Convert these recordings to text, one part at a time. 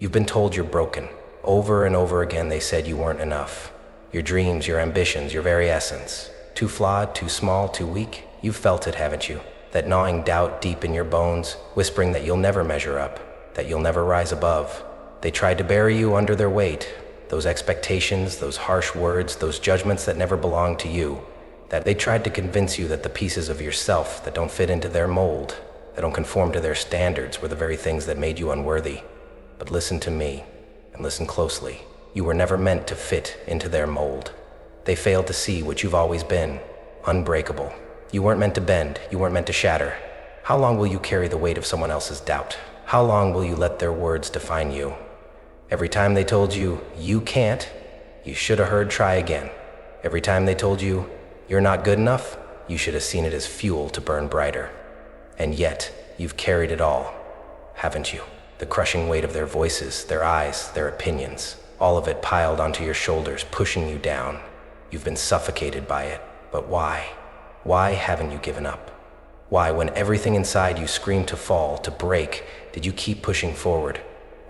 You've been told you're broken. Over and over again they said you weren't enough. Your dreams, your ambitions, your very essence. Too flawed, too small, too weak. You've felt it, haven't you? That gnawing doubt deep in your bones, whispering that you'll never measure up, that you'll never rise above. They tried to bury you under their weight. Those expectations, those harsh words, those judgments that never belonged to you. That they tried to convince you that the pieces of yourself that don't fit into their mold, that don't conform to their standards, were the very things that made you unworthy. But listen to me, and listen closely. You were never meant to fit into their mold. They failed to see what you've always been, unbreakable. You weren't meant to bend, you weren't meant to shatter. How long will you carry the weight of someone else's doubt? How long will you let their words define you? Every time they told you, you can't, you should have heard try again. Every time they told you, you're not good enough, you should have seen it as fuel to burn brighter. And yet, you've carried it all, haven't you? The crushing weight of their voices, their eyes, their opinions, all of it piled onto your shoulders, pushing you down. You've been suffocated by it. But why? Why haven't you given up? Why, when everything inside you screamed to fall, to break, did you keep pushing forward?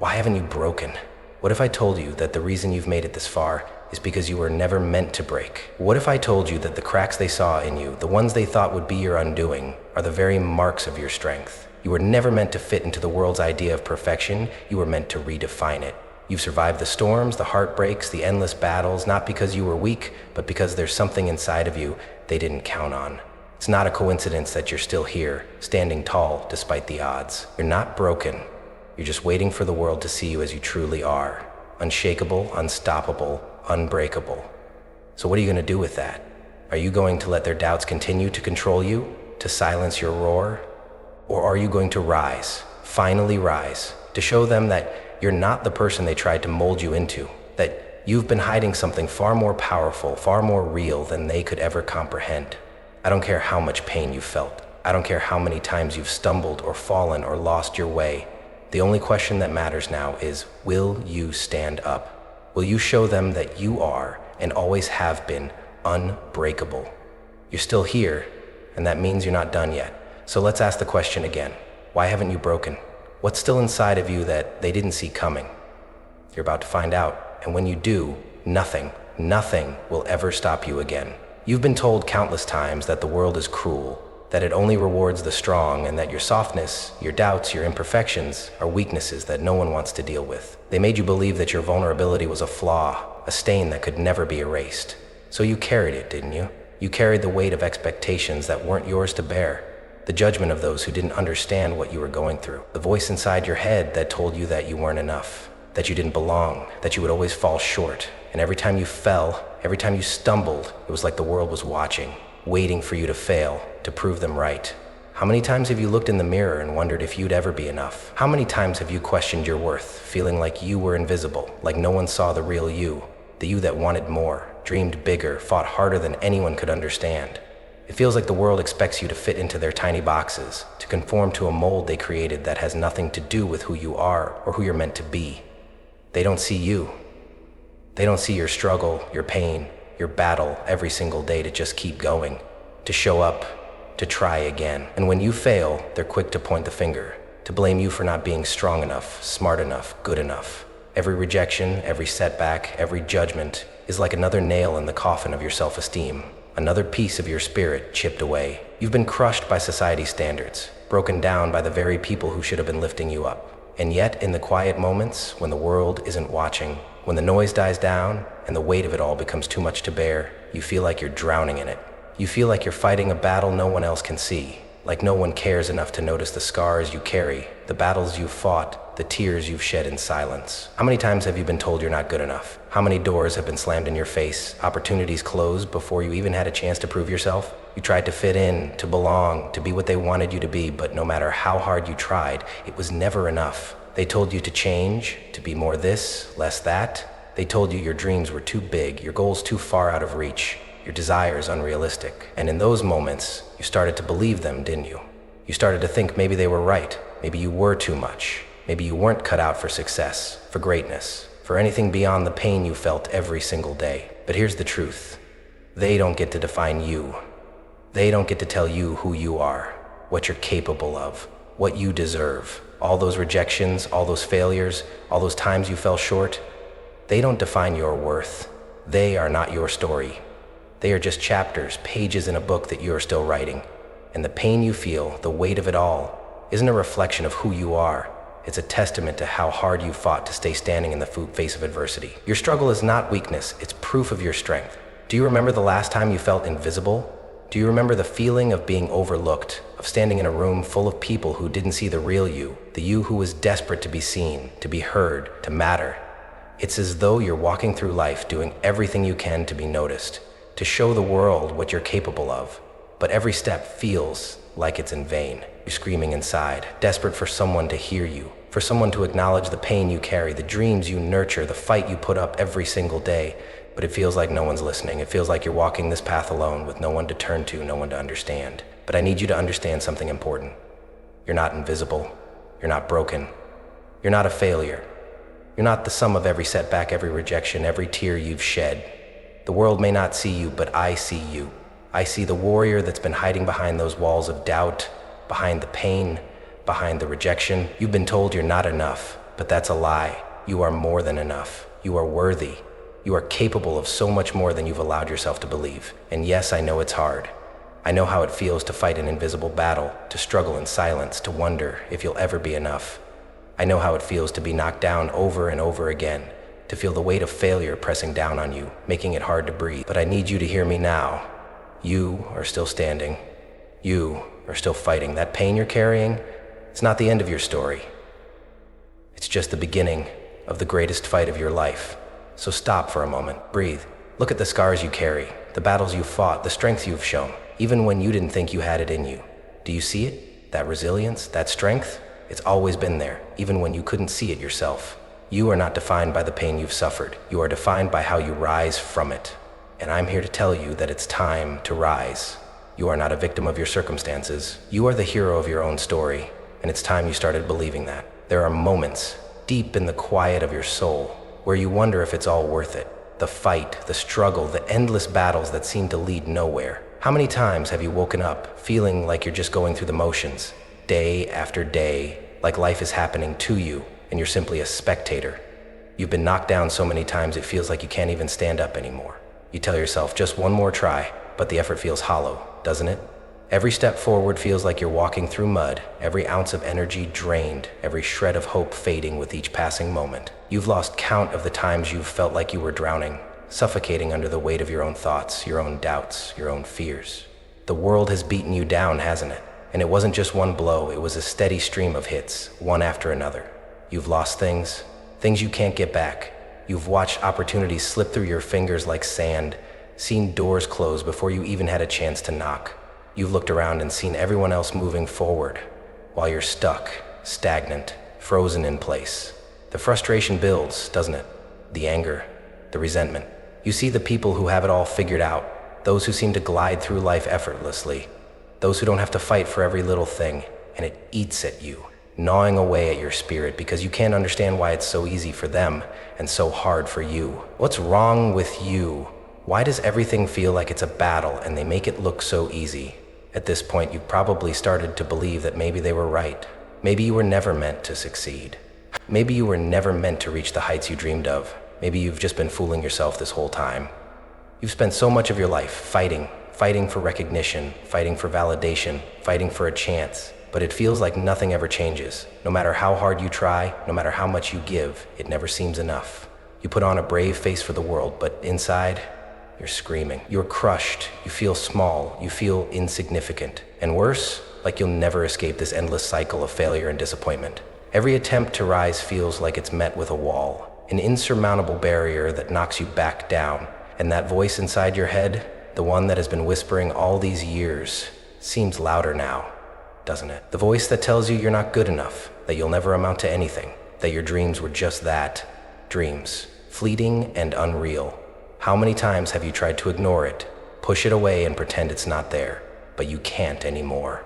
Why haven't you broken? What if I told you that the reason you've made it this far is because you were never meant to break? What if I told you that the cracks they saw in you, the ones they thought would be your undoing, are the very marks of your strength? You were never meant to fit into the world's idea of perfection. You were meant to redefine it. You've survived the storms, the heartbreaks, the endless battles, not because you were weak, but because there's something inside of you they didn't count on. It's not a coincidence that you're still here, standing tall despite the odds. You're not broken. You're just waiting for the world to see you as you truly are. Unshakable, unstoppable, unbreakable. So what are you going to do with that? Are you going to let their doubts continue to control you, to silence your roar? Or are you going to rise, finally rise, to show them that you're not the person they tried to mold you into, that you've been hiding something far more powerful, far more real than they could ever comprehend? I don't care how much pain you've felt. I don't care how many times you've stumbled or fallen or lost your way. The only question that matters now is, will you stand up? Will you show them that you are, and always have been, unbreakable? You're still here, and that means you're not done yet. So let's ask the question again. Why haven't you broken? What's still inside of you that they didn't see coming? You're about to find out, and when you do, nothing will ever stop you again. You've been told countless times that the world is cruel, that it only rewards the strong, and that your softness, your doubts, your imperfections are weaknesses that no one wants to deal with. They made you believe that your vulnerability was a flaw, a stain that could never be erased. So you carried it, didn't you? You carried the weight of expectations that weren't yours to bear. The judgment of those who didn't understand what you were going through. The voice inside your head that told you that you weren't enough, that you didn't belong, that you would always fall short. And every time you fell, every time you stumbled, it was like the world was watching, waiting for you to fail, to prove them right. How many times have you looked in the mirror and wondered if you'd ever be enough? How many times have you questioned your worth, feeling like you were invisible, like no one saw the real you, the you that wanted more, dreamed bigger, fought harder than anyone could understand? It feels like the world expects you to fit into their tiny boxes, to conform to a mold they created that has nothing to do with who you are or who you're meant to be. They don't see you. They don't see your struggle, your pain, your battle every single day to just keep going, to show up, to try again. And when you fail, they're quick to point the finger, to blame you for not being strong enough, smart enough, good enough. Every rejection, every setback, every judgment is like another nail in the coffin of your self-esteem. Another piece of your spirit chipped away. You've been crushed by society's standards, broken down by the very people who should have been lifting you up. And yet, in the quiet moments, when the world isn't watching, when the noise dies down and the weight of it all becomes too much to bear, you feel like you're drowning in it. You feel like you're fighting a battle no one else can see, like no one cares enough to notice the scars you carry, the battles you've fought, the tears you've shed in silence. How many times have you been told you're not good enough? How many doors have been slammed in your face, opportunities closed before you even had a chance to prove yourself? You tried to fit in, to belong, to be what they wanted you to be, but no matter how hard you tried, it was never enough. They told you to change, to be more this, less that. They told you your dreams were too big, your goals too far out of reach, your desires unrealistic. And in those moments, you started to believe them, didn't you? You started to think maybe they were right, maybe you were too much, maybe you weren't cut out for success, for greatness, for anything beyond the pain you felt every single day. But here's the truth. They don't get to define you. They don't get to tell you who you are, what you're capable of, what you deserve. All those rejections, all those failures, all those times you fell short, they don't define your worth. They are not your story. They are just chapters, pages in a book that you are still writing. And the pain you feel, the weight of it all, isn't a reflection of who you are. It's a testament to how hard you fought to stay standing in the face of adversity. Your struggle is not weakness, it's proof of your strength. Do you remember the last time you felt invisible? Do you remember the feeling of being overlooked, of standing in a room full of people who didn't see the real you, the you who was desperate to be seen, to be heard, to matter? It's as though you're walking through life doing everything you can to be noticed, to show the world what you're capable of. But every step feels like it's in vain. You're screaming inside, desperate for someone to hear you, for someone to acknowledge the pain you carry, the dreams you nurture, the fight you put up every single day. But it feels like no one's listening. It feels like you're walking this path alone with no one to turn to, no one to understand. But I need you to understand something important. You're not invisible. You're not broken. You're not a failure. You're not the sum of every setback, every rejection, every tear you've shed. The world may not see you, but I see you. I see the warrior that's been hiding behind those walls of doubt, behind the pain, behind the rejection. You've been told you're not enough, but that's a lie. You are more than enough. You are worthy. You are capable of so much more than you've allowed yourself to believe. And yes, I know it's hard. I know how it feels to fight an invisible battle, to struggle in silence, to wonder if you'll ever be enough. I know how it feels to be knocked down over and over again, to feel the weight of failure pressing down on you, making it hard to breathe. But I need you to hear me now. You are still standing. You are still fighting. That pain you're carrying, it's not the end of your story. It's just the beginning of the greatest fight of your life. So stop for a moment, breathe. Look at the scars you carry, the battles you fought, the strength you've shown, even when you didn't think you had it in you. Do you see it? That resilience, that strength? It's always been there, even when you couldn't see it yourself. You are not defined by the pain you've suffered. You are defined by how you rise from it. And I'm here to tell you that it's time to rise. You are not a victim of your circumstances. You are the hero of your own story, and it's time you started believing that. There are moments, deep in the quiet of your soul, where you wonder if it's all worth it. The fight, the struggle, the endless battles that seem to lead nowhere. How many times have you woken up feeling like you're just going through the motions, day after day, like life is happening to you, and you're simply a spectator? You've been knocked down so many times it feels like you can't even stand up anymore. You tell yourself, just one more try, but the effort feels hollow, doesn't it? Every step forward feels like you're walking through mud, every ounce of energy drained, every shred of hope fading with each passing moment. You've lost count of the times you've felt like you were drowning, suffocating under the weight of your own thoughts, your own doubts, your own fears. The world has beaten you down, hasn't it? And it wasn't just one blow, it was a steady stream of hits, one after another. You've lost things you can't get back. You've watched opportunities slip through your fingers like sand, seen doors close before you even had a chance to knock. You've looked around and seen everyone else moving forward, while you're stuck, stagnant, frozen in place. The frustration builds, doesn't it? The anger, the resentment. You see the people who have it all figured out, those who seem to glide through life effortlessly, those who don't have to fight for every little thing, and it eats at you, gnawing away at your spirit because you can't understand why it's so easy for them and so hard for you. What's wrong with you? Why does everything feel like it's a battle and they make it look so easy? At this point, you've probably started to believe that maybe they were right. Maybe you were never meant to succeed. Maybe you were never meant to reach the heights you dreamed of. Maybe you've just been fooling yourself this whole time. You've spent so much of your life fighting for recognition, fighting for validation, fighting for a chance. But it feels like nothing ever changes. No matter how hard you try, no matter how much you give, it never seems enough. You put on a brave face for the world, but inside, you're screaming. You're crushed. You feel small. You feel insignificant. And worse, like you'll never escape this endless cycle of failure and disappointment. Every attempt to rise feels like it's met with a wall, an insurmountable barrier that knocks you back down. And that voice inside your head, the one that has been whispering all these years, seems louder now, doesn't it? The voice that tells you you're not good enough, that you'll never amount to anything, that your dreams were just that, dreams, fleeting and unreal. How many times have you tried to ignore it, push it away and pretend it's not there, but you can't anymore?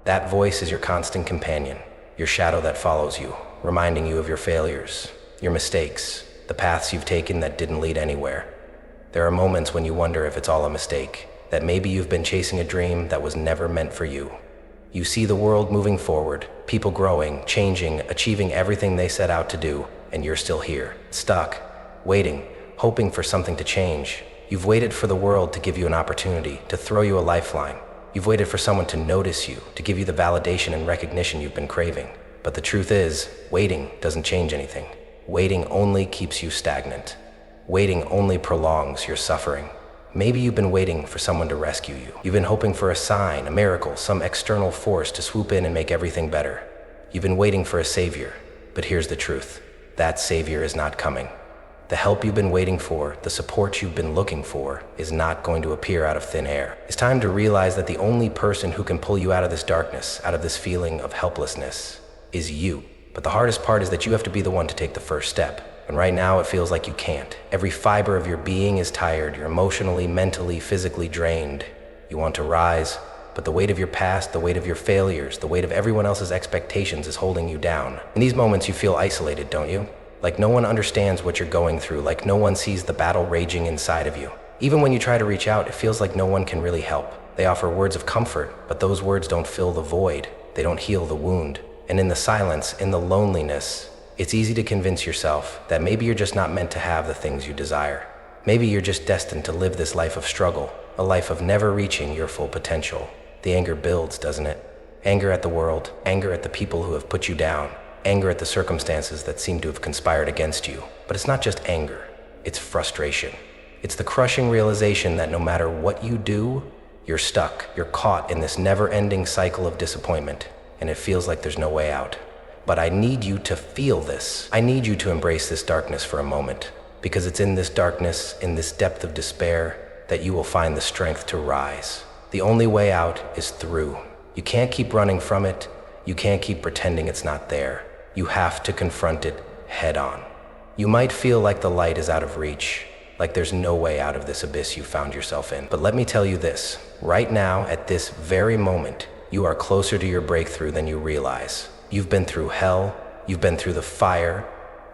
That voice is your constant companion, your shadow that follows you, reminding you of your failures, your mistakes, the paths you've taken that didn't lead anywhere. There are moments when you wonder if it's all a mistake, that maybe you've been chasing a dream that was never meant for you. You see the world moving forward, people growing, changing, achieving everything they set out to do, and you're still here, stuck, waiting, hoping for something to change. You've waited for the world to give you an opportunity, to throw you a lifeline. You've waited for someone to notice you, to give you the validation and recognition you've been craving. But the truth is, waiting doesn't change anything. Waiting only keeps you stagnant. Waiting only prolongs your suffering. Maybe you've been waiting for someone to rescue you. You've been hoping for a sign, a miracle, some external force to swoop in and make everything better. You've been waiting for a savior. But here's the truth. That savior is not coming. The help you've been waiting for, the support you've been looking for, is not going to appear out of thin air. It's time to realize that the only person who can pull you out of this darkness, out of this feeling of helplessness, is you. But the hardest part is that you have to be the one to take the first step. And right now it feels like you can't. Every fiber of your being is tired. You're emotionally, mentally, physically drained. You want to rise, but the weight of your past, the weight of your failures, the weight of everyone else's expectations is holding you down. In these moments you feel isolated, don't you? Like no one understands what you're going through, like no one sees the battle raging inside of you. Even when you try to reach out, it feels like no one can really help. They offer words of comfort, but those words don't fill the void. They don't heal the wound. And in the silence, in the loneliness, it's easy to convince yourself that maybe you're just not meant to have the things you desire. Maybe you're just destined to live this life of struggle, a life of never reaching your full potential. The anger builds, doesn't it? Anger at the world, anger at the people who have put you down, anger at the circumstances that seem to have conspired against you. But it's not just anger, it's frustration. It's the crushing realization that no matter what you do, you're stuck, you're caught in this never-ending cycle of disappointment, and it feels like there's no way out. But I need you to feel this. I need you to embrace this darkness for a moment, because it's in this darkness, in this depth of despair, that you will find the strength to rise. The only way out is through. You can't keep running from it. You can't keep pretending it's not there. You have to confront it head on. You might feel like the light is out of reach, like there's no way out of this abyss you found yourself in. But let me tell you this, right now, at this very moment, you are closer to your breakthrough than you realize. You've been through hell, you've been through the fire,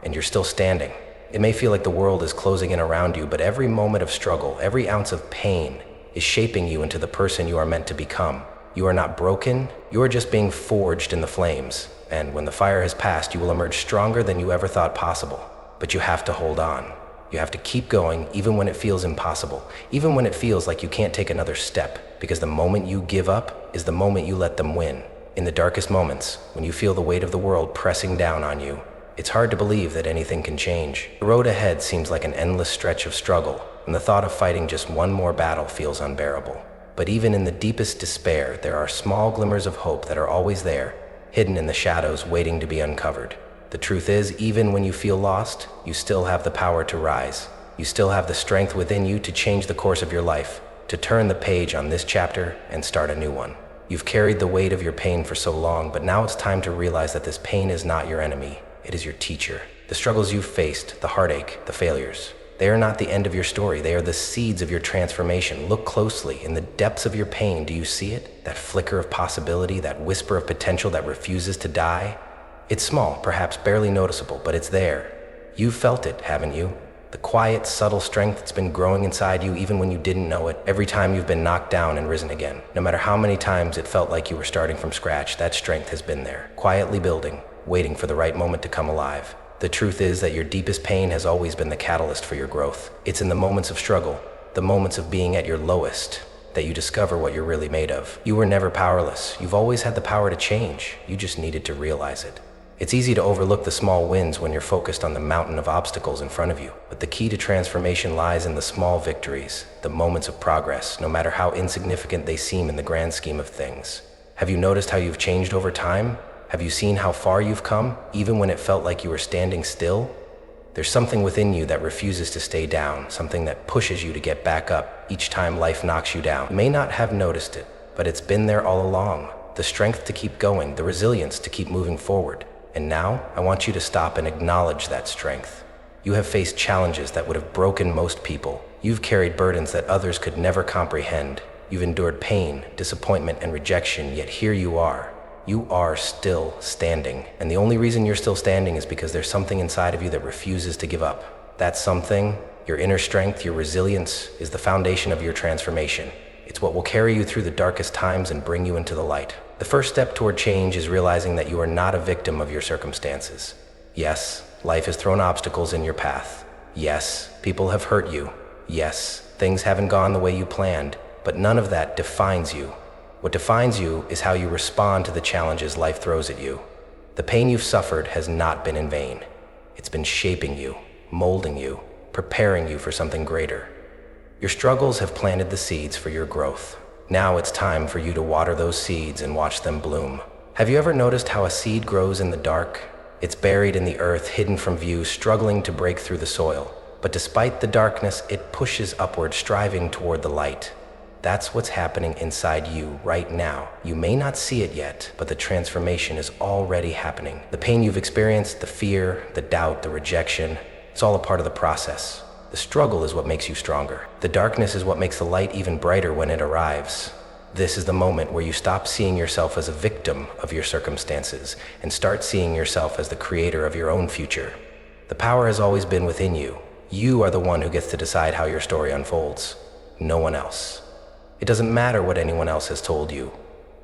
and you're still standing. It may feel like the world is closing in around you, but every moment of struggle, every ounce of pain is shaping you into the person you are meant to become. You are not broken, you are just being forged in the flames. And when the fire has passed, you will emerge stronger than you ever thought possible. But you have to hold on. You have to keep going even when it feels impossible, even when it feels like you can't take another step, because the moment you give up is the moment you let them win. In the darkest moments, when you feel the weight of the world pressing down on you, it's hard to believe that anything can change. The road ahead seems like an endless stretch of struggle, and the thought of fighting just one more battle feels unbearable. But even in the deepest despair, there are small glimmers of hope that are always there, hidden in the shadows, waiting to be uncovered. The truth is, even when you feel lost, you still have the power to rise. You still have the strength within you to change the course of your life, to turn the page on this chapter and start a new one. You've carried the weight of your pain for so long, but now it's time to realize that this pain is not your enemy. It is your teacher. The struggles you've faced, the heartache, the failures, they are not the end of your story. They are the seeds of your transformation. Look closely. In the depths of your pain, do you see it? That flicker of possibility, that whisper of potential that refuses to die? It's small, perhaps barely noticeable, but it's there. You've felt it, haven't you? The quiet, subtle strength that's been growing inside you even when you didn't know it. Every time you've been knocked down and risen again. No matter how many times it felt like you were starting from scratch, that strength has been there, quietly building, waiting for the right moment to come alive. The truth is that your deepest pain has always been the catalyst for your growth. It's in the moments of struggle, the moments of being at your lowest, that you discover what you're really made of. You were never powerless. You've always had the power to change. You just needed to realize it. It's easy to overlook the small wins when you're focused on the mountain of obstacles in front of you. But the key to transformation lies in the small victories, the moments of progress, no matter how insignificant they seem in the grand scheme of things. Have you noticed how you've changed over time? Have you seen how far you've come, even when it felt like you were standing still? There's something within you that refuses to stay down, something that pushes you to get back up each time life knocks you down. You may not have noticed it, but it's been there all along. The strength to keep going, the resilience to keep moving forward. And now, I want you to stop and acknowledge that strength. You have faced challenges that would have broken most people. You've carried burdens that others could never comprehend. You've endured pain, disappointment, and rejection, yet here you are. You are still standing. And the only reason you're still standing is because there's something inside of you that refuses to give up. That something, your inner strength, your resilience, is the foundation of your transformation. It's what will carry you through the darkest times and bring you into the light. The first step toward change is realizing that you are not a victim of your circumstances. Yes, life has thrown obstacles in your path. Yes, people have hurt you. Yes, things haven't gone the way you planned, but none of that defines you. What defines you is how you respond to the challenges life throws at you. The pain you've suffered has not been in vain. It's been shaping you, molding you, preparing you for something greater. Your struggles have planted the seeds for your growth. Now it's time for you to water those seeds and watch them bloom. Have you ever noticed how a seed grows in the dark? It's buried in the earth, hidden from view, struggling to break through the soil. But despite the darkness, it pushes upward, striving toward the light. That's what's happening inside you right now. You may not see it yet, but the transformation is already happening. The pain you've experienced, the fear, the doubt, the rejection, it's all a part of the process. The struggle is what makes you stronger. The darkness is what makes the light even brighter when it arrives. This is the moment where you stop seeing yourself as a victim of your circumstances and start seeing yourself as the creator of your own future. The power has always been within you. You are the one who gets to decide how your story unfolds. No one else. It doesn't matter what anyone else has told you.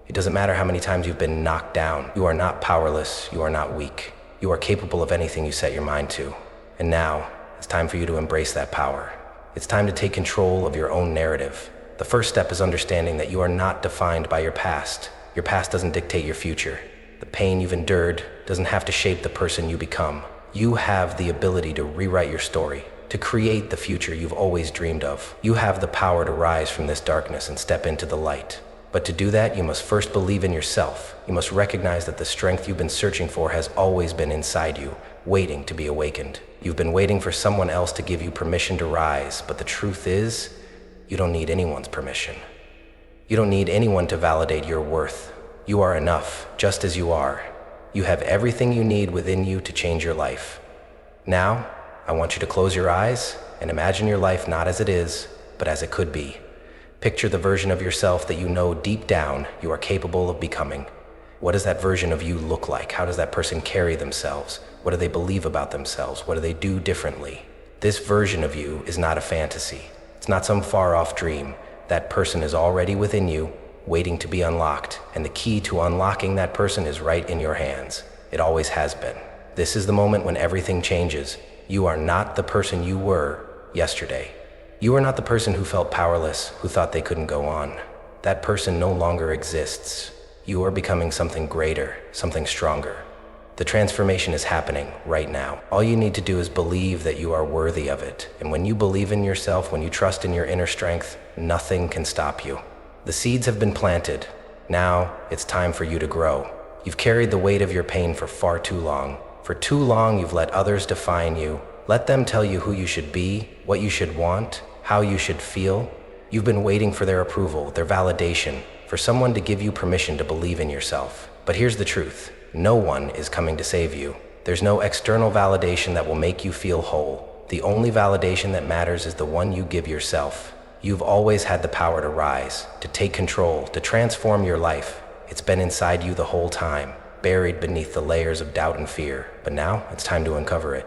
It doesn't matter how many times you've been knocked down. You are not powerless. You are not weak. You are capable of anything you set your mind to. And now, it's time for you to embrace that power. It's time to take control of your own narrative. The first step is understanding that you are not defined by your past. Your past doesn't dictate your future. The pain you've endured doesn't have to shape the person you become. You have the ability to rewrite your story, to create the future you've always dreamed of. You have the power to rise from this darkness and step into the light. But to do that, you must first believe in yourself. You must recognize that the strength you've been searching for has always been inside you, waiting to be awakened. You've been waiting for someone else to give you permission to rise, but the truth is, you don't need anyone's permission. You don't need anyone to validate your worth. You are enough, just as you are. You have everything you need within you to change your life. Now, I want you to close your eyes and imagine your life not as it is, but as it could be. Picture the version of yourself that you know deep down you are capable of becoming. What does that version of you look like? How does that person carry themselves? What do they believe about themselves? What do they do differently? This version of you is not a fantasy. It's not some far-off dream. That person is already within you, waiting to be unlocked, and the key to unlocking that person is right in your hands. It always has been. This is the moment when everything changes. You are not the person you were yesterday. You are not the person who felt powerless, who thought they couldn't go on. That person no longer exists. You are becoming something greater, something stronger. The transformation is happening right now. All you need to do is believe that you are worthy of it. And when you believe in yourself, when you trust in your inner strength, nothing can stop you. The seeds have been planted. Now it's time for you to grow. You've carried the weight of your pain for far too long. For too long, you've let others define you. Let them tell you who you should be, what you should want, how you should feel. You've been waiting for their approval, their validation, for someone to give you permission to believe in yourself. But here's the truth. No one is coming to save you. There's no external validation that will make you feel whole. The only validation that matters is the one you give yourself. You've always had the power to rise, to take control, to transform your life. It's been inside you the whole time, buried beneath the layers of doubt and fear. But now it's time to uncover it,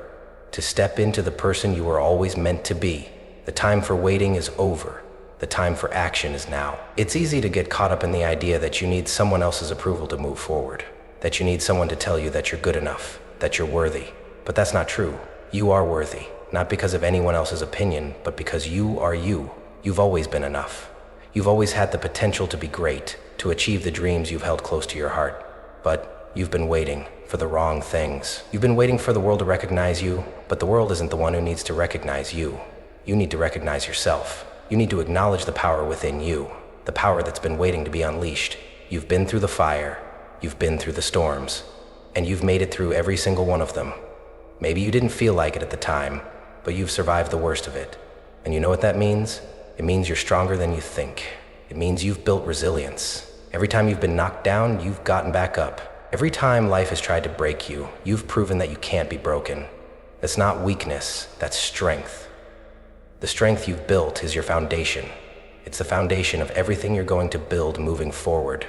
to step into the person you were always meant to be. The time for waiting is over. The time for action is now. It's easy to get caught up in the idea that you need someone else's approval to move forward, that you need someone to tell you that you're good enough, that you're worthy. But that's not true. You are worthy, not because of anyone else's opinion, but because you are you. You've always been enough. You've always had the potential to be great, to achieve the dreams you've held close to your heart. But you've been waiting for the wrong things. You've been waiting for the world to recognize you, but the world isn't the one who needs to recognize you. You need to recognize yourself. You need to acknowledge the power within you, the power that's been waiting to be unleashed. You've been through the fire, you've been through the storms, and you've made it through every single one of them. Maybe you didn't feel like it at the time, but you've survived the worst of it. And you know what that means? It means you're stronger than you think. It means you've built resilience. Every time you've been knocked down, you've gotten back up. Every time life has tried to break you, you've proven that you can't be broken. That's not weakness, that's strength. The strength you've built is your foundation. It's the foundation of everything you're going to build moving forward.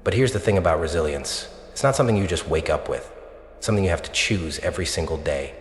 But here's the thing about resilience. It's not something you just wake up with. It's something you have to choose every single day.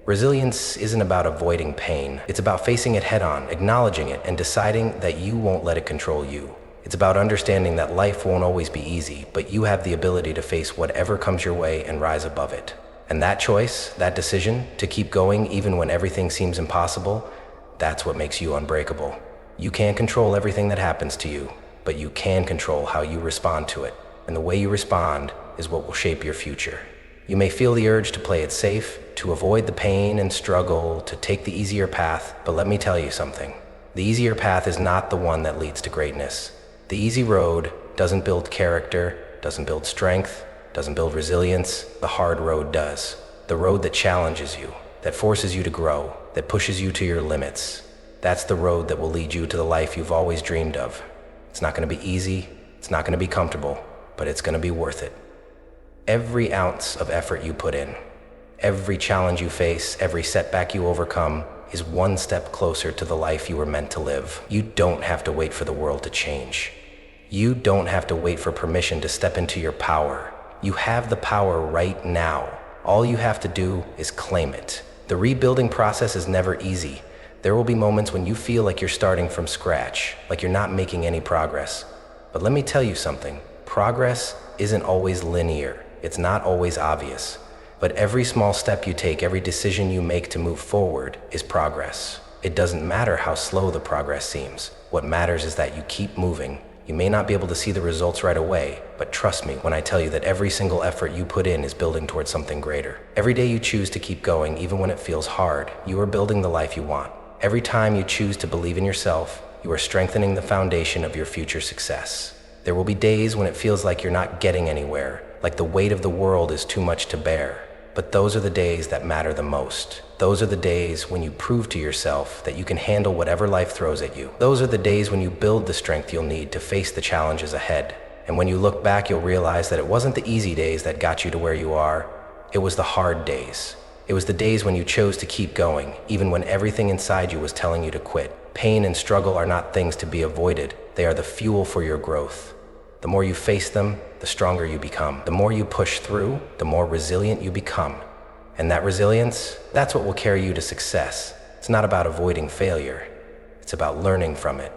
Resilience isn't about avoiding pain. It's about facing it head on, acknowledging it, and deciding that you won't let it control you. It's about understanding that life won't always be easy, but you have the ability to face whatever comes your way and rise above it. And that choice, that decision to keep going even when everything seems impossible, that's what makes you unbreakable. You can't control everything that happens to you, but you can control how you respond to it. And the way you respond is what will shape your future. You may feel the urge to play it safe, to avoid the pain and struggle, to take the easier path, but let me tell you something. The easier path is not the one that leads to greatness. The easy road doesn't build character, doesn't build strength, doesn't build resilience. The hard road does. The road that challenges you, that forces you to grow, that pushes you to your limits. That's the road that will lead you to the life you've always dreamed of. It's not going to be easy, it's not going to be comfortable, but it's going to be worth it. Every ounce of effort you put in, every challenge you face, every setback you overcome is one step closer to the life you were meant to live. You don't have to wait for the world to change. You don't have to wait for permission to step into your power. You have the power right now. All you have to do is claim it. The rebuilding process is never easy. There will be moments when you feel like you're starting from scratch, like you're not making any progress. But let me tell you something. Progress isn't always linear. It's not always obvious. But every small step you take, every decision you make to move forward is progress. It doesn't matter how slow the progress seems. What matters is that you keep moving. You may not be able to see the results right away, but trust me when I tell you that every single effort you put in is building towards something greater. Every day you choose to keep going, even when it feels hard, you are building the life you want. Every time you choose to believe in yourself, you are strengthening the foundation of your future success. There will be days when it feels like you're not getting anywhere, like the weight of the world is too much to bear. But those are the days that matter the most. Those are the days when you prove to yourself that you can handle whatever life throws at you. Those are the days when you build the strength you'll need to face the challenges ahead. And when you look back, you'll realize that it wasn't the easy days that got you to where you are. It was the hard days. It was the days when you chose to keep going, even when everything inside you was telling you to quit. Pain and struggle are not things to be avoided. They are the fuel for your growth. The more you face them, the stronger you become. The more you push through, the more resilient you become. And that resilience, that's what will carry you to success. It's not about avoiding failure. It's about learning from it,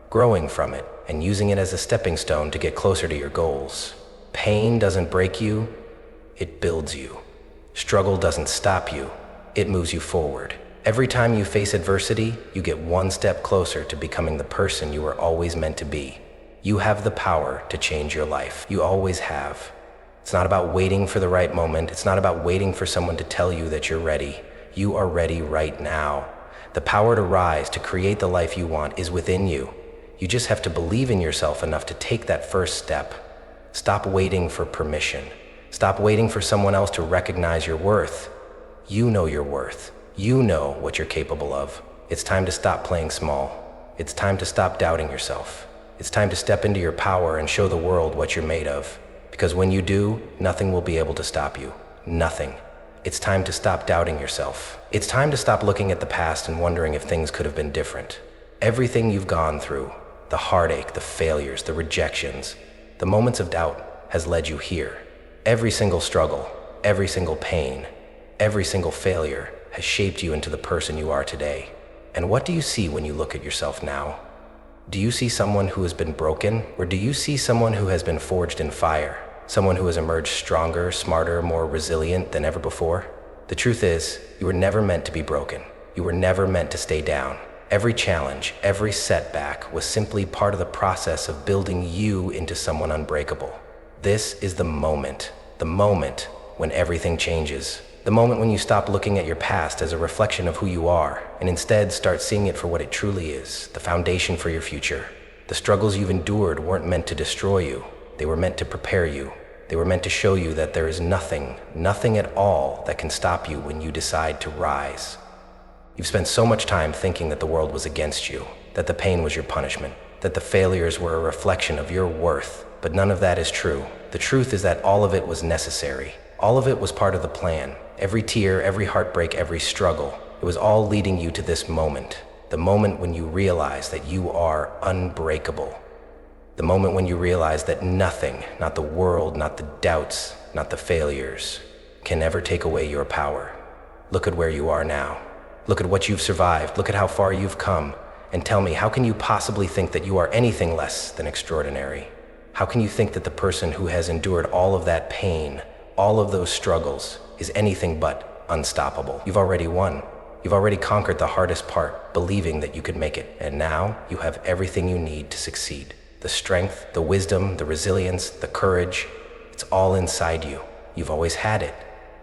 growing from it, and using it as a stepping stone to get closer to your goals. Pain doesn't break you, it builds you. Struggle doesn't stop you, it moves you forward. Every time you face adversity, you get one step closer to becoming the person you were always meant to be. You have the power to change your life. You always have. It's not about waiting for the right moment. It's not about waiting for someone to tell you that you're ready. You are ready right now. The power to rise, to create the life you want, is within you. You just have to believe in yourself enough to take that first step. Stop waiting for permission. Stop waiting for someone else to recognize your worth. You know your worth. You know what you're capable of. It's time to stop playing small. It's time to stop doubting yourself. It's time to step into your power and show the world what you're made of. Because when you do, nothing will be able to stop you. Nothing. It's time to stop doubting yourself. It's time to stop looking at the past and wondering if things could have been different. Everything you've gone through, the heartache, the failures, the rejections, the moments of doubt has led you here. Every single struggle, every single pain, every single failure has shaped you into the person you are today. And what do you see when you look at yourself now? Do you see someone who has been broken, or do you see someone who has been forged in fire? Someone who has emerged stronger, smarter, more resilient than ever before? The truth is, you were never meant to be broken. You were never meant to stay down. Every challenge, every setback was simply part of the process of building you into someone unbreakable. This is the moment when everything changes. The moment when you stop looking at your past as a reflection of who you are and instead start seeing it for what it truly is, the foundation for your future. The struggles you've endured weren't meant to destroy you. They were meant to prepare you. They were meant to show you that there is nothing at all that can stop you when you decide to rise. You've spent so much time thinking that the world was against you, that the pain was your punishment, that the failures were a reflection of your worth, but none of that is true. The truth is that all of it was necessary. All of it was part of the plan. Every tear, every heartbreak, every struggle, it was all leading you to this moment. The moment when you realize that you are unbreakable. The moment when you realize that nothing, not the world, not the doubts, not the failures, can ever take away your power. Look at where you are now. Look at what you've survived. Look at how far you've come. And tell me, how can you possibly think that you are anything less than extraordinary? How can you think that the person who has endured all of that pain, all of those struggles, is anything but unstoppable? You've already won. You've already conquered the hardest part, believing that you could make it. And now you have everything you need to succeed. The strength, the wisdom, the resilience, the courage, it's all inside you. You've always had it.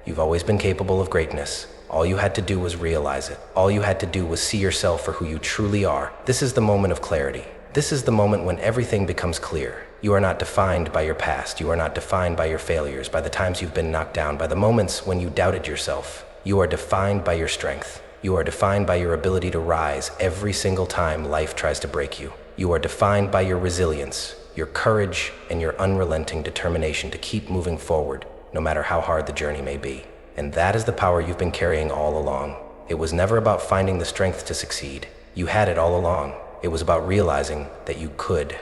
You've always been capable of greatness. All you had to do was realize it. All you had to do was see yourself for who you truly are. This is the moment of clarity. This is the moment when everything becomes clear. You are not defined by your past. You are not defined by your failures, by the times you've been knocked down, by the moments when you doubted yourself. You are defined by your strength. You are defined by your ability to rise every single time life tries to break you. You are defined by your resilience, your courage, and your unrelenting determination to keep moving forward, no matter how hard the journey may be. And that is the power you've been carrying all along. It was never about finding the strength to succeed. You had it all along. It was about realizing that you could.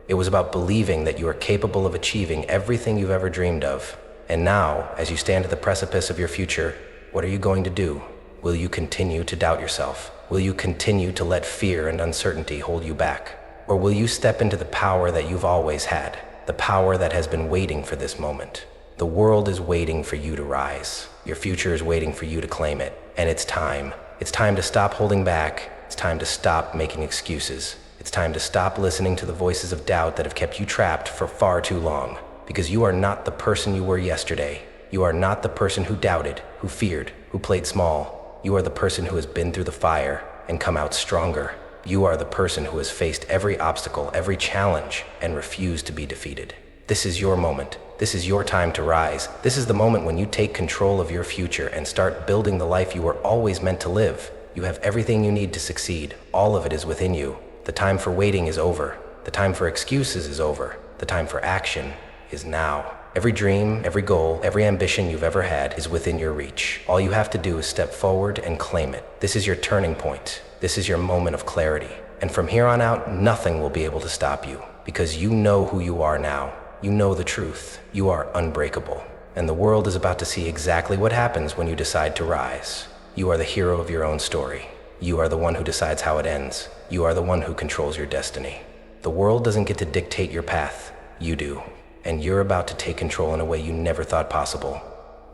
It was about believing that you are capable of achieving everything you've ever dreamed of. And now, as you stand at the precipice of your future, what are you going to do? Will you continue to doubt yourself? Will you continue to let fear and uncertainty hold you back? Or will you step into the power that you've always had, the power that has been waiting for this moment? The world is waiting for you to rise. Your future is waiting for you to claim it. And it's time. It's time to stop holding back. It's time to stop making excuses. It's time to stop listening to the voices of doubt that have kept you trapped for far too long. Because you are not the person you were yesterday. You are not the person who doubted, who feared, who played small. You are the person who has been through the fire and come out stronger. You are the person who has faced every obstacle, every challenge, and refused to be defeated. This is your moment. This is your time to rise. This is the moment when you take control of your future and start building the life you were always meant to live. You have everything you need to succeed. All of it is within you. The time for waiting is over. The time for excuses is over. The time for action is now. Every dream, every goal, every ambition you've ever had is within your reach. All you have to do is step forward and claim it. This is your turning point. This is your moment of clarity. And from here on out, nothing will be able to stop you, because you know who you are now. You know the truth. You are unbreakable. And the world is about to see exactly what happens when you decide to rise. You are the hero of your own story. You are the one who decides how it ends. You are the one who controls your destiny. The world doesn't get to dictate your path. You do. And you're about to take control in a way you never thought possible.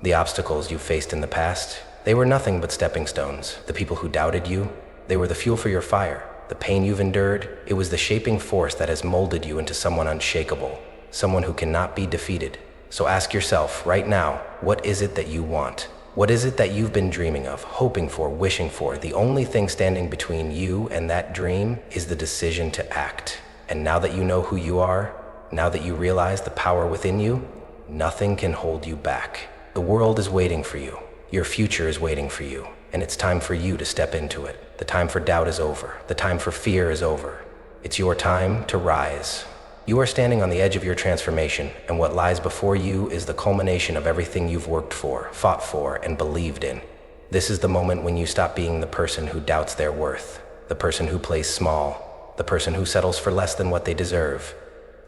The obstacles you faced in the past, they were nothing but stepping stones. The people who doubted you, they were the fuel for your fire. The pain you've endured, it was the shaping force that has molded you into someone unshakable, someone who cannot be defeated. So ask yourself right now, what is it that you want? What is it that you've been dreaming of, hoping for, wishing for? The only thing standing between you and that dream is the decision to act. And now that you know who you are, now that you realize the power within you, nothing can hold you back. The world is waiting for you. Your future is waiting for you. And it's time for you to step into it. The time for doubt is over. The time for fear is over. It's your time to rise. You are standing on the edge of your transformation, and what lies before you is the culmination of everything you've worked for, fought for, and believed in. This is the moment when you stop being the person who doubts their worth, the person who plays small, the person who settles for less than what they deserve.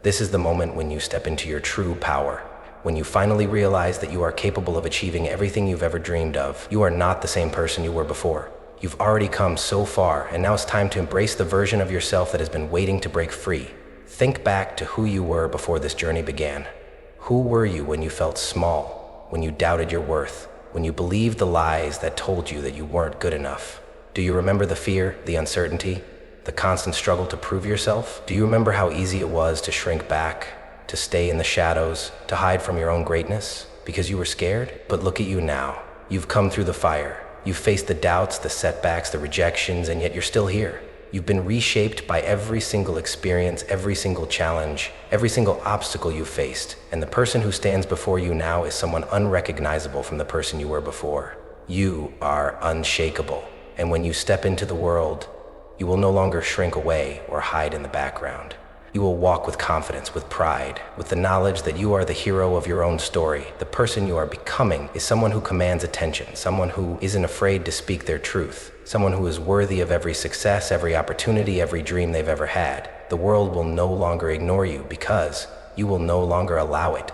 This is the moment when you step into your true power, when you finally realize that you are capable of achieving everything you've ever dreamed of. You are not the same person you were before. You've already come so far, and now it's time to embrace the version of yourself that has been waiting to break free. Think back to who you were before this journey began. Who were you when you felt small, when you doubted your worth, when you believed the lies that told you that you weren't good enough? Do you remember the fear, the uncertainty, the constant struggle to prove yourself? Do you remember how easy it was to shrink back, to stay in the shadows, to hide from your own greatness because you were scared? But look at you now. You've come through the fire. You've faced the doubts, the setbacks, the rejections, and yet you're still here. You've been reshaped by every single experience, every single challenge, every single obstacle you faced. And the person who stands before you now is someone unrecognizable from the person you were before. You are unshakable. And when you step into the world, you will no longer shrink away or hide in the background. You will walk with confidence, with pride, with the knowledge that you are the hero of your own story. The person you are becoming is someone who commands attention, someone who isn't afraid to speak their truth, someone who is worthy of every success, every opportunity, every dream they've ever had. The world will no longer ignore you because you will no longer allow it.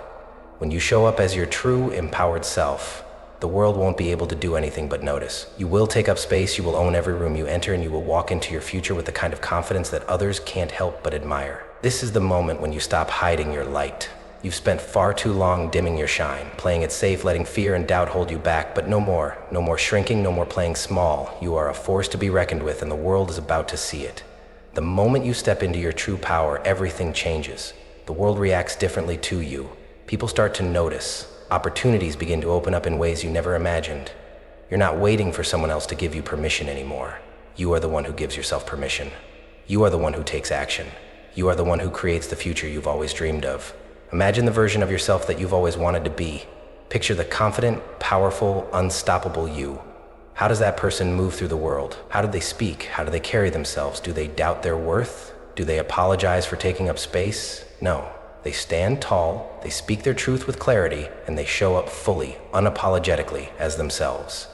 When you show up as your true, empowered self, The world won't be able to do anything but notice. You will take up space, you will own every room you enter, and you will walk into your future with the kind of confidence that others can't help but admire. This is the moment when you stop hiding your light. You've spent far too long dimming your shine, playing it safe, letting fear and doubt hold you back, but no more. No more shrinking, no more playing small. You are a force to be reckoned with, and the world is about to see it. The moment you step into your true power, everything changes. The world reacts differently to you. People start to notice. Opportunities begin to open up in ways you never imagined. You're not waiting for someone else to give you permission anymore. You are the one who gives yourself permission. You are the one who takes action. You are the one who creates the future you've always dreamed of. Imagine the version of yourself that you've always wanted to be. Picture the confident, powerful, unstoppable you. How does that person move through the world? How do they speak? How do they carry themselves? Do they doubt their worth? Do they apologize for taking up space? No. They stand tall, they speak their truth with clarity, and they show up fully, unapologetically, as themselves.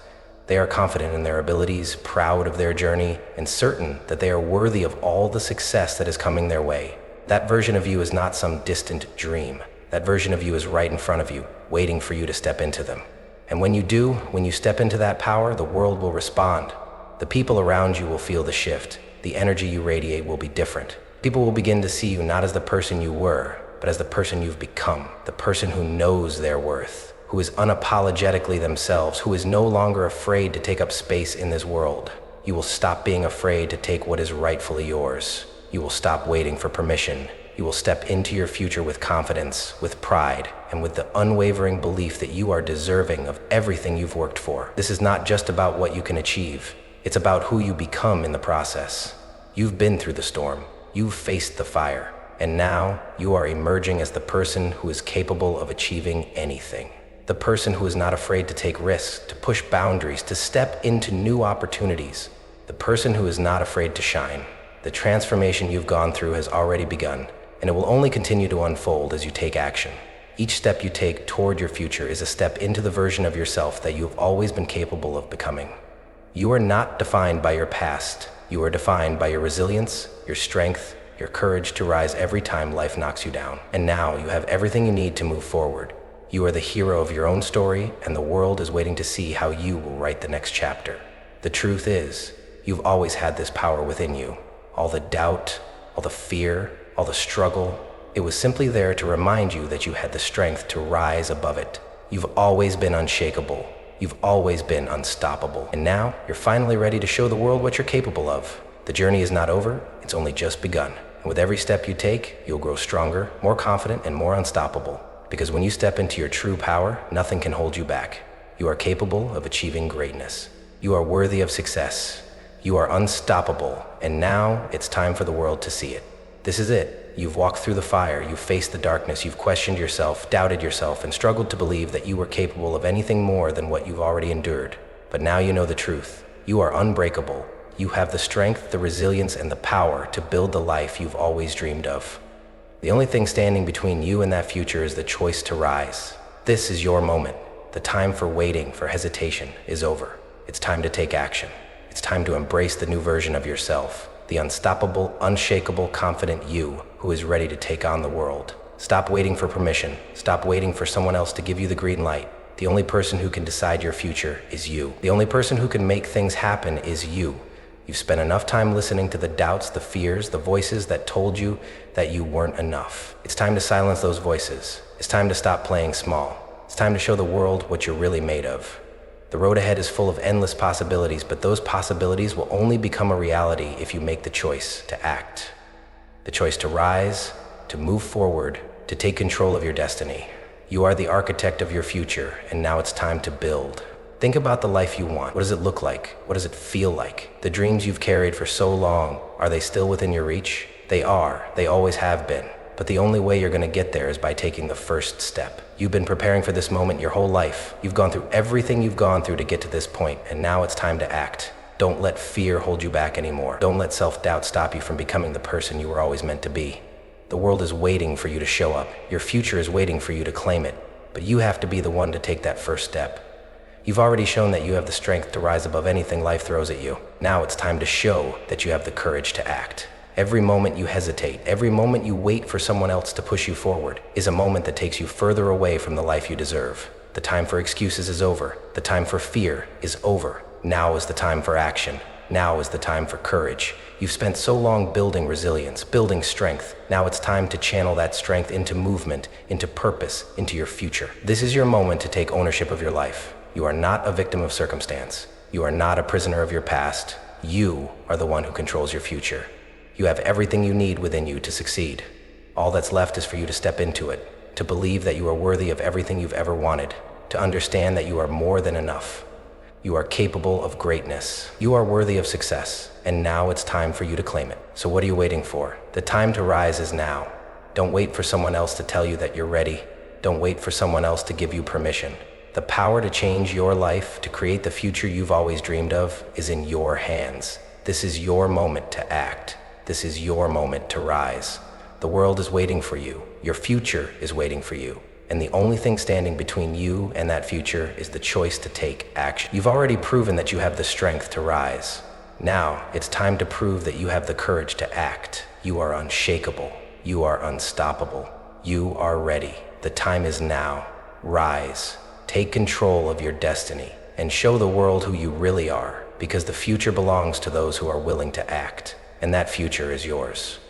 They are confident in their abilities, proud of their journey, and certain that they are worthy of all the success that is coming their way. That version of you is not some distant dream. That version of you is right in front of you, waiting for you to step into them. And when you do, when you step into that power, the world will respond. The people around you will feel the shift. The energy you radiate will be different. People will begin to see you not as the person you were, but as the person you've become, the person who knows their worth, who is unapologetically themselves, who is no longer afraid to take up space in this world. You will stop being afraid to take what is rightfully yours. You will stop waiting for permission. You will step into your future with confidence, with pride, and with the unwavering belief that you are deserving of everything you've worked for. This is not just about what you can achieve. It's about who you become in the process. You've been through the storm. You've faced the fire. And now you are emerging as the person who is capable of achieving anything. The person who is not afraid to take risks, to push boundaries, to step into new opportunities. The person who is not afraid to shine. The transformation you've gone through has already begun, and it will only continue to unfold as you take action. Each step you take toward your future is a step into the version of yourself that you have always been capable of becoming. You are not defined by your past. You are defined by your resilience, your strength, your courage to rise every time life knocks you down. And now you have everything you need to move forward. You are the hero of your own story, and the world is waiting to see how you will write the next chapter. The truth is, you've always had this power within you. All the doubt, all the fear, all the struggle, it was simply there to remind you that you had the strength to rise above it. You've always been unshakable. You've always been unstoppable. And now you're finally ready to show the world what you're capable of. The journey is not over, it's only just begun. And with every step you take, you'll grow stronger, more confident, and more unstoppable. Because when you step into your true power, nothing can hold you back. You are capable of achieving greatness. You are worthy of success. You are unstoppable, and now it's time for the world to see it. This is it. You've walked through the fire, you've faced the darkness, you've questioned yourself, doubted yourself, and struggled to believe that you were capable of anything more than what you've already endured. But now you know the truth. You are unbreakable. You have the strength, the resilience, and the power to build the life you've always dreamed of. The only thing standing between you and that future is the choice to rise. This is your moment. The time for waiting, for hesitation, is over. It's time to take action. It's time to embrace the new version of yourself, the unstoppable, unshakable, confident you who is ready to take on the world. Stop waiting for permission. Stop waiting for someone else to give you the green light. The only person who can decide your future is you. The only person who can make things happen is you. You've spent enough time listening to the doubts, the fears, the voices that told you that you weren't enough. It's time to silence those voices. It's time to stop playing small. It's time to show the world what you're really made of. The road ahead is full of endless possibilities, but those possibilities will only become a reality if you make the choice to act. The choice to rise, to move forward, to take control of your destiny. You are the architect of your future, and now it's time to build. Think about the life you want. What does it look like? What does it feel like? The dreams you've carried for so long, are they still within your reach? They are. They always have been. But the only way you're going to get there is by taking the first step. You've been preparing for this moment your whole life. You've gone through everything you've gone through to get to this point, and now it's time to act. Don't let fear hold you back anymore. Don't let self-doubt stop you from becoming the person you were always meant to be. The world is waiting for you to show up. Your future is waiting for you to claim it. But you have to be the one to take that first step. You've already shown that you have the strength to rise above anything life throws at you. Now it's time to show that you have the courage to act. Every moment you hesitate, every moment you wait for someone else to push you forward, is a moment that takes you further away from the life you deserve. The time for excuses is over. The time for fear is over. Now is the time for action. Now is the time for courage. You've spent so long building resilience, building strength. Now it's time to channel that strength into movement, into purpose, into your future. This is your moment to take ownership of your life. You are not a victim of circumstance. You are not a prisoner of your past. You are the one who controls your future. You have everything you need within you to succeed. All that's left is for you to step into it, to believe that you are worthy of everything you've ever wanted, to understand that you are more than enough. You are capable of greatness. You are worthy of success, and now it's time for you to claim it. So what are you waiting for? The time to rise is now. Don't wait for someone else to tell you that you're ready. Don't wait for someone else to give you permission. The power to change your life, to create the future you've always dreamed of, is in your hands. This is your moment to act. This is your moment to rise. The world is waiting for you. Your future is waiting for you. And the only thing standing between you and that future is the choice to take action. You've already proven that you have the strength to rise. Now, it's time to prove that you have the courage to act. You are unshakable. You are unstoppable. You are ready. The time is now. Rise. Take control of your destiny and show the world who you really are, because the future belongs to those who are willing to act, and that future is yours.